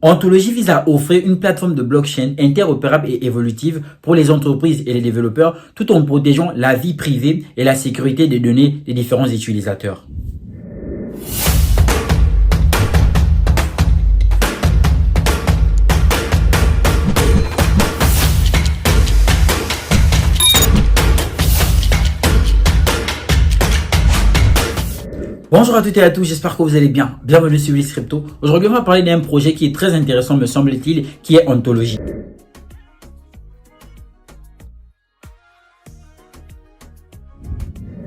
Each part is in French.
Ontology vise à offrir une plateforme de blockchain interopérable et évolutive pour les entreprises et les développeurs tout en protégeant la vie privée et la sécurité des données des différents utilisateurs. Bonjour à toutes et à tous, j'espère que vous allez bien. Bienvenue sur Willis Crypto. Aujourd'hui, on va parler d'un projet qui est très intéressant, me semble-t-il, qui est Ontology.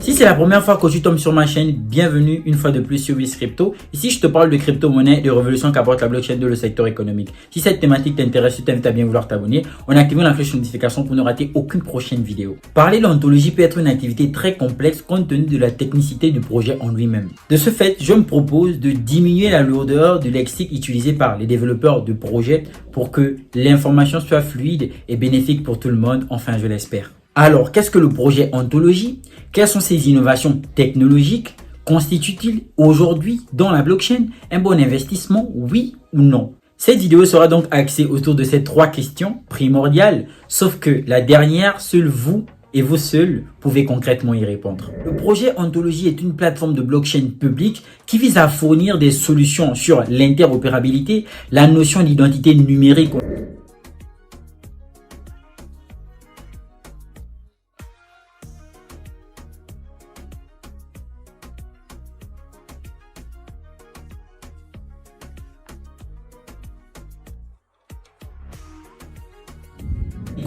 Si c'est la première fois que tu tombes sur ma chaîne, bienvenue une fois de plus sur Willis Crypto. Ici, je te parle de crypto-monnaie et de révolution qu'apporte la blockchain dans le secteur économique. Si cette thématique t'intéresse, je t'invite à bien vouloir t'abonner en activant la cloche de notification pour ne rater aucune prochaine vidéo. Parler d'ontologie peut être une activité très complexe compte tenu de la technicité du projet en lui-même. De ce fait, je me propose de diminuer la lourdeur du lexique utilisé par les développeurs de projets pour que l'information soit fluide et bénéfique pour tout le monde, enfin je l'espère. Alors, qu'est-ce que le projet Ontology? Quelles sont ses innovations technologiques? Constitue-t-il aujourd'hui dans la blockchain un bon investissement, oui ou non? Cette vidéo sera donc axée autour de ces trois questions primordiales, sauf que la dernière, seul vous et vous seul pouvez concrètement y répondre. Le projet Ontology est une plateforme de blockchain publique qui vise à fournir des solutions sur l'interopérabilité, la notion d'identité numérique.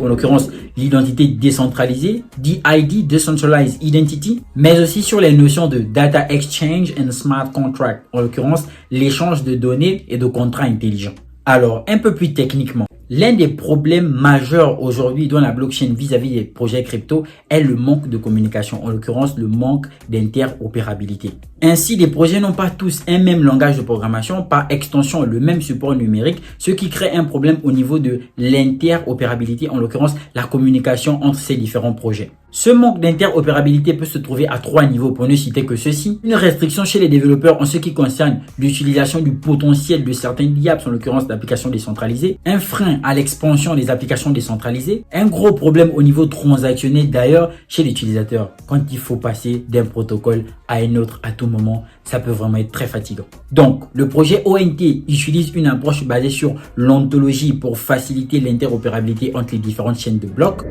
En l'occurrence l'identité décentralisée, DID, Decentralized Identity, mais aussi sur les notions de Data Exchange and Smart Contract, en l'occurrence l'échange de données et de contrats intelligents. Alors, un peu plus techniquement, l'un des problèmes majeurs aujourd'hui dans la blockchain vis-à-vis des projets crypto est le manque de communication, en l'occurrence le manque d'interopérabilité. Ainsi, les projets n'ont pas tous un même langage de programmation, par extension le même support numérique, ce qui crée un problème au niveau de l'interopérabilité, en l'occurrence la communication entre ces différents projets. Ce manque d'interopérabilité peut se trouver à trois niveaux pour ne citer que ceci. Une restriction chez les développeurs en ce qui concerne l'utilisation du potentiel de certains DApps, en l'occurrence d'applications décentralisées. Un frein à l'expansion des applications décentralisées. Un gros problème au niveau transactionnel d'ailleurs chez l'utilisateur. Quand il faut passer d'un protocole à un autre à tout moment, ça peut vraiment être très fatigant. Donc, le projet ONT utilise une approche basée sur l'ontologie pour faciliter l'interopérabilité entre les différentes chaînes de blocs.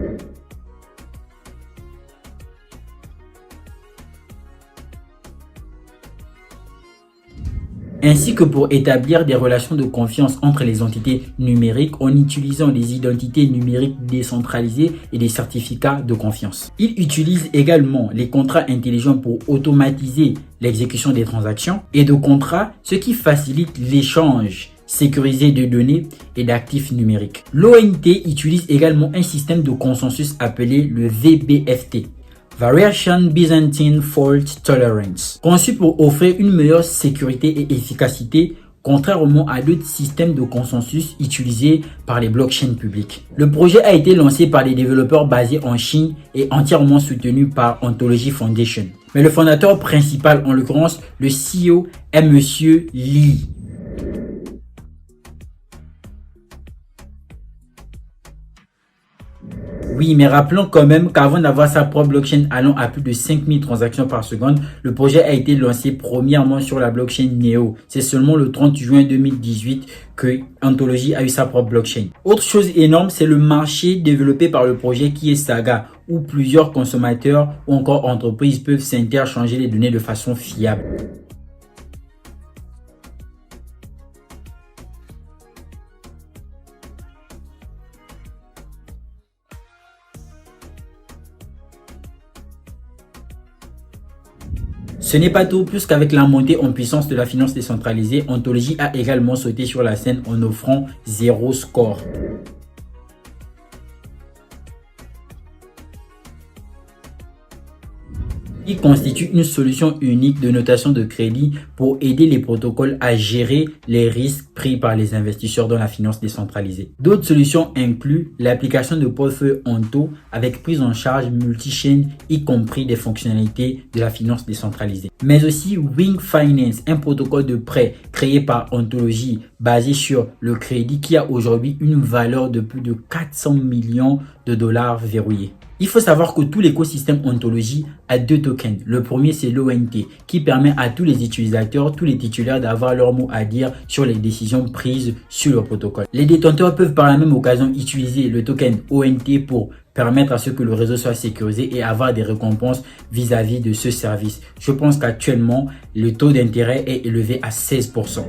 Ainsi que pour établir des relations de confiance entre les entités numériques en utilisant des identités numériques décentralisées et des certificats de confiance. Il utilise également les contrats intelligents pour automatiser l'exécution des transactions et de contrats, ce qui facilite l'échange sécurisé de données et d'actifs numériques. L'ONT utilise également un système de consensus appelé le VBFT. Variation Byzantine Fault Tolerance, conçu pour offrir une meilleure sécurité et efficacité contrairement à d'autres systèmes de consensus utilisés par les blockchains publiques. Le projet a été lancé par des développeurs basés en Chine et entièrement soutenu par Ontology Foundation. Mais le fondateur principal, en l'occurrence le CEO, est Monsieur Li. Oui, mais rappelons quand même qu'avant d'avoir sa propre blockchain allant à plus de 5000 transactions par seconde, le projet a été lancé premièrement sur la blockchain Neo. C'est seulement le 30 juin 2018 que Ontology a eu sa propre blockchain. Autre chose énorme, c'est le marché développé par le projet qui est Saga, où plusieurs consommateurs ou encore entreprises peuvent s'interchanger les données de façon fiable. Ce n'est pas tout, puisqu'avec la montée en puissance de la finance décentralisée, Ontology a également sauté sur la scène en offrant Zero Score. Il constitue une solution unique de notation de crédit pour aider les protocoles à gérer les risques pris par les investisseurs dans la finance décentralisée. D'autres solutions incluent l'application de portefeuille Onto avec prise en charge multi-chaîne, y compris des fonctionnalités de la finance décentralisée. Mais aussi Wing Finance, un protocole de prêt créé par Ontology basé sur le crédit qui a aujourd'hui une valeur de plus de 400 millions de dollars verrouillés. Il faut savoir que tout l'écosystème Ontology a deux tokens. Le premier, c'est l'ONT, qui permet à tous les utilisateurs, tous les titulaires d'avoir leur mot à dire sur les décisions prises sur le protocole. Les détenteurs peuvent par la même occasion utiliser le token ONT pour permettre à ce que le réseau soit sécurisé et avoir des récompenses vis-à-vis de ce service. Je pense qu'actuellement, le taux d'intérêt est élevé à 16%.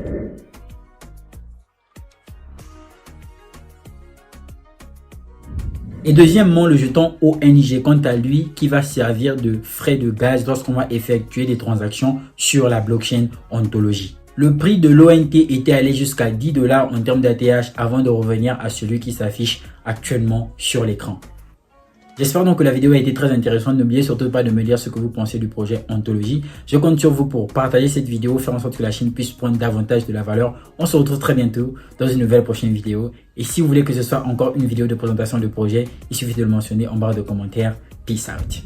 Et deuxièmement, le jeton ONG, quant à lui, qui va servir de frais de gaz lorsqu'on va effectuer des transactions sur la blockchain Ontology. Le prix de l'ONT était allé jusqu'à 10 $ en termes d'ATH avant de revenir à celui qui s'affiche actuellement sur l'écran. J'espère donc que la vidéo a été très intéressante. N'oubliez surtout pas de me dire ce que vous pensez du projet Ontology. Je compte sur vous pour partager cette vidéo, faire en sorte que la chaîne puisse prendre davantage de la valeur. On se retrouve très bientôt dans une nouvelle prochaine vidéo. Et si vous voulez que ce soit encore une vidéo de présentation de projet, il suffit de le mentionner en barre de commentaires. Peace out.